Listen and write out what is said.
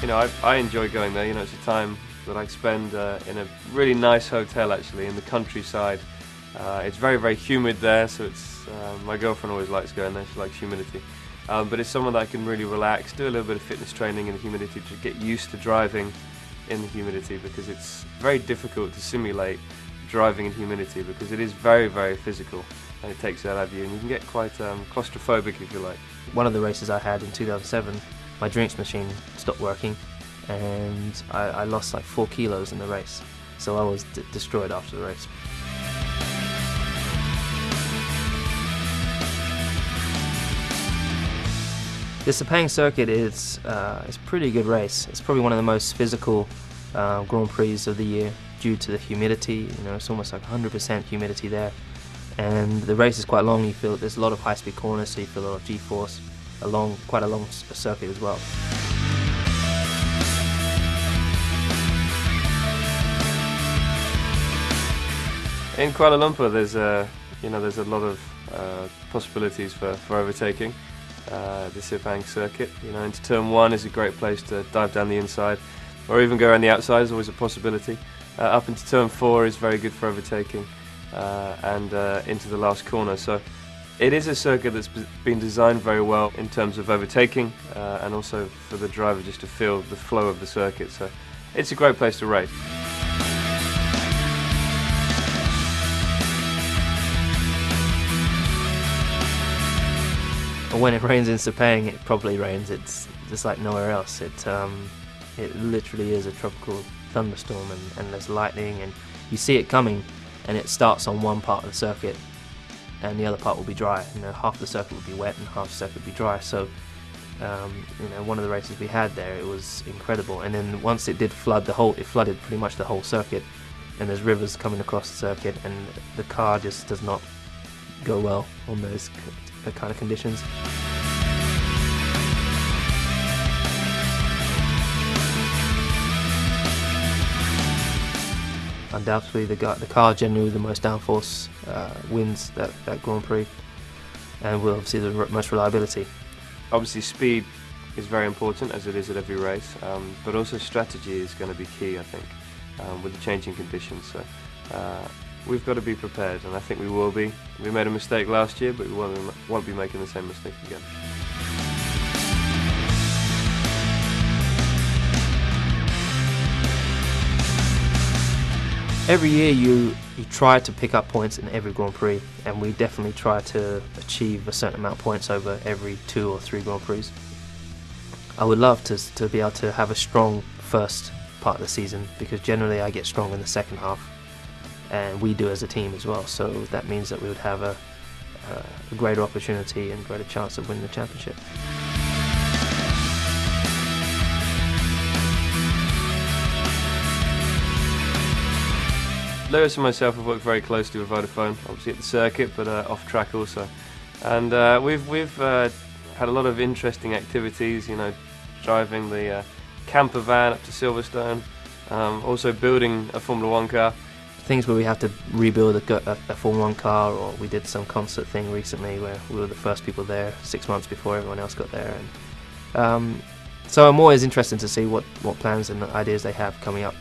I enjoy going there. It's a time that I spend in a really nice hotel, actually, in the countryside. It's very, very humid there, so my girlfriend always likes going there. She likes humidity. But it's somewhere that I can really relax, do a little bit of fitness training in the humidity to get used to driving in the humidity, because it's very difficult to simulate driving in humidity, because it is very, very physical and it takes it out of you, and you can get quite claustrophobic, if you like. One of the races I had in 2007, my drinks machine stopped working and I lost like 4 kilos in the race, so I was destroyed after the race. The Sepang circuit is a pretty good race. It's probably one of the most physical Grand Prix of the year due to the humidity. It's almost like 100% humidity there, and the race is quite long. You feel there's a lot of high-speed corners, so you feel a lot of G-force. Quite a long circuit as well. In Kuala Lumpur, there's a lot of possibilities for overtaking. The Sepang circuit, into turn 1 is a great place to dive down the inside, or even go around the outside is always a possibility. Up into turn 4 is very good for overtaking, and into the last corner. So it is a circuit that's been designed very well in terms of overtaking, and also for the driver just to feel the flow of the circuit. So it's a great place to race. When it rains in Sepang, it probably rains. It's just like nowhere else. It literally is a tropical thunderstorm, and there's lightning, and you see it coming, and it starts on one part of the circuit and the other part will be dry. Half the circuit would be wet and half the circuit would be dry. So one of the races we had there, it was incredible. And then once it did flood it flooded pretty much the whole circuit, and there's rivers coming across the circuit, and the car just does not go well on those kind of conditions. Undoubtedly, the car generally with the most downforce wins that Grand Prix, and will obviously the most reliability. Obviously, speed is very important, as it is at every race, but also strategy is going to be key, I think, with the changing conditions. So we've got to be prepared, and I think we will be. We made a mistake last year, but we won't be making the same mistake again. Every year you try to pick up points in every Grand Prix, and we definitely try to achieve a certain amount of points over every 2 or 3 Grand Prix. I would love to be able to have a strong first part of the season, because generally I get strong in the second half, and we do as a team as well, so that means that we would have a greater opportunity and greater chance of winning the championship. Lewis and myself have worked very closely with Vodafone, obviously at the circuit, but off track also. And we've had a lot of interesting activities, driving the camper van up to Silverstone, also building a Formula 1 car. Things where we have to rebuild a Formula 1 car, or we did some concert thing recently where we were the first people there 6 months before everyone else got there. And so I'm always interested to see what plans and ideas they have coming up.